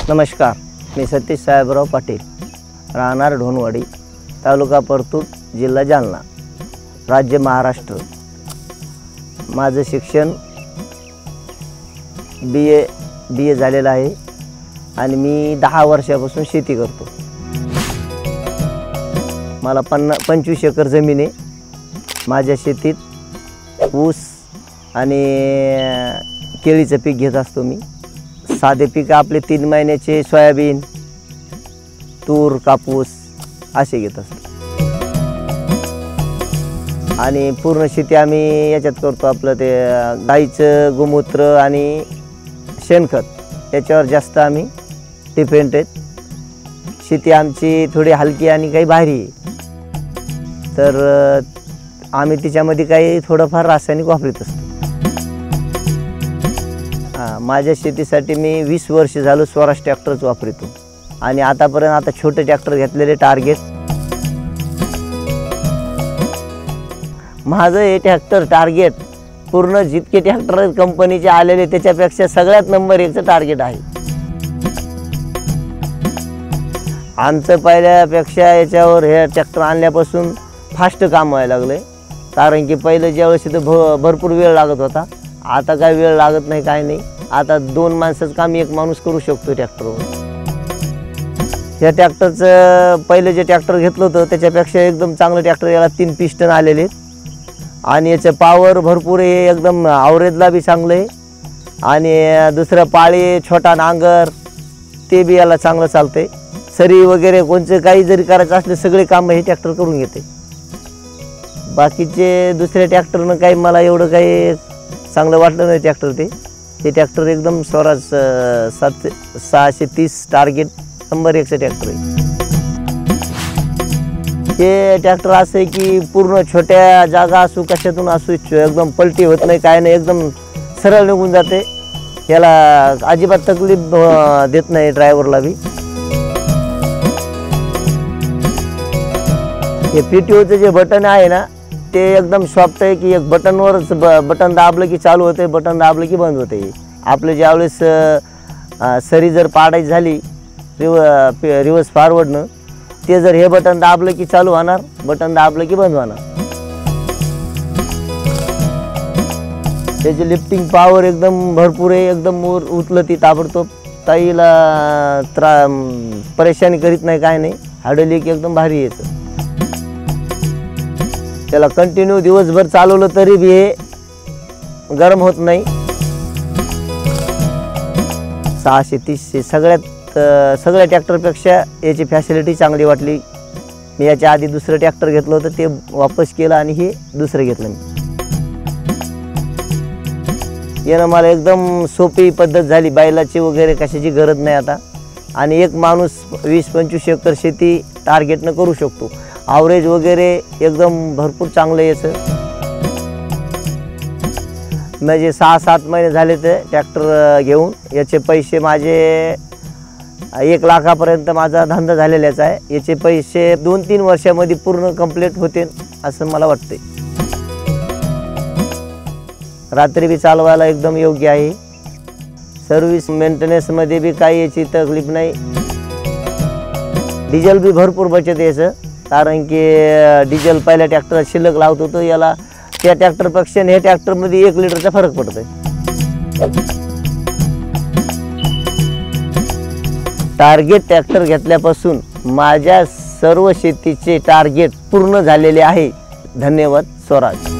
नमस्कार, मी सतीश साहेबराव पाटील, राहणार ढोणवाडी, तालुका परतूर, जिल्हा जालना, राज्य महाराष्ट्र। माझं शिक्षण बी ए झालेलं आहे आणि मी 10 वर्षापासून शेती करतो। मला 25 एकर जमीन आहे। माझ्या शेतीत ऊस आणि केळीचं पीक घेत असतो मी। साधे पीक आपले 3 महिन्याचे सोयाबीन, तूर, कापूस असे घेत असतो आणि पूर्ण शेती आम्ही याच्यात करतो। आपलं ते गाईचं गोमूत्र आणि शेणखत याच्यावर जास्त आम्ही डिपेंड आहेत। शेती आमची थोडी हलकी आणि काही भारी आहे, तर आम्ही तिच्यामध्ये काही थोडंफार रासायनिक वापरत असतो। माझ्या शेतीसाठी मी 20 वर्ष झालो स्वराज ट्रॅक्टरच वापरतो आणि आतापर्यंत छोटे ट्रॅक्टर घेतलेले टार्गेट। माझं हे ट्रॅक्टर टार्गेट पूर्ण जितके ट्रॅक्टर कंपनीचे आलेले त्याच्यापेक्षा सगळ्यात नंबर 1चं टार्गेट आहे। आमचं पहिल्यापेक्षा याच्यावर हे ट्रॅक्टर आणल्यापासून फास्ट काम व्हायला लागले, कारण की पहिलं ज्यावेळेस इथं भरपूर वेळ लागत होता, आता काय वेळ लागत नाही, काय नाही। आता 2 माणसाचं काम 1 माणूस करू शकतो ट्रॅक्टरवर। या ट्रॅक्टरचं पहिलं जे ट्रॅक्टर घेतलं होतं त्याच्यापेक्षा एकदम चांगलं ट्रॅक्टर, याला 3 पिस्टन आलेले आणि याचं पॉवर भरपूर आहे, एकदम ॲव्हरेजला बी चांगलं आहे आणि दुसरं पाळी छोटा नांगर ते बी याला चांगलं चालते। सरी वगैरे कोणचं काही जरी करायचं असले सगळे काम हे ट्रॅक्टर करून घेते। बाकीचे दुसऱ्या ट्रॅक्टरनं काही मला एवढं काही चांगलं वाटलं नाही ट्रॅक्टर। ते ट्रॅक्टर एकदम स्वराज 630 टार्गेट नंबर 1चं ट्रॅक्टर आहे। हे ट्रॅक्टर असं आहे की पूर्ण छोट्या जागा असू कशातून असू एकदम पलटी होत नाही, काय नाही, एकदम सरळ निघून जाते। याला अजिबात तकलीफ देत नाही ड्रायव्हरला बी। हे PTOचं जे बटन आहे ना ते एकदम सॉफ्ट आहे की एक बटनवरच बटन दाबलं की चालू होते, बटन दाबलं की बंद होते। आपलं ज्यावेळेस सरी जर पाडायची झाली रिवर्स फॉरवर्डनं, ते जर हे बटन दाबलं की चालू होणार, बटन दाबलं की बंद होणार। त्याची लिफ्टिंग पॉवर एकदम भरपूर आहे, एकदम उचलती ताबडतोब, ताईला परेशानी करीत नाही, काय नाही। हायड्रोलिक एकदम भारी आहे। त्याला कंटिन्यू दिवसभर चालवलं तरी बी हे गरम होत नाही। 630 सगळ्या ट्रॅक्टरपेक्षा याची फॅसिलिटी चांगली वाटली। मी याच्या आधी दुसरं ट्रॅक्टर घेतलं होतं, ते वापस केलं आणि हे दुसरं घेतलं मी। यानं मला एकदम सोपी पद्धत झाली, बैलाची वगैरे कशाची गरज नाही आता, आणि एक माणूस 20-25 एकर शेती टार्गेटनं करू शकतो। ॲव्हरेज वगैरे एकदम भरपूर चांगलं याचं। म्हणजे 6-7 महिने झाले ते ट्रॅक्टर घेऊन। याचे पैसे माझे 1 लाखापर्यंत माझा धंदा झालेलाच आहे। याचे पैसे 2-3 वर्षामध्ये पूर्ण कंप्लीट होते असं मला वाटते। रात्री बी चालवायला एकदम योग्य आहे। सर्व्हिस मेंटेनन्समध्ये बी काही याची तकलीफ नाही। डिझेल बी भरपूर बचत याचं, कारण की डिझेल पहिल्या ट्रॅक्टर शिल्लक लावत होतं, याला त्या ट्रॅक्टरपेक्षा हे ट्रॅक्टरमध्ये 1 लिटरचा फरक पडतोय। टार्गेट ट्रॅक्टर घेतल्यापासून माझ्या सर्व शेतीचे टार्गेट पूर्ण झालेले आहे। धन्यवाद स्वराज।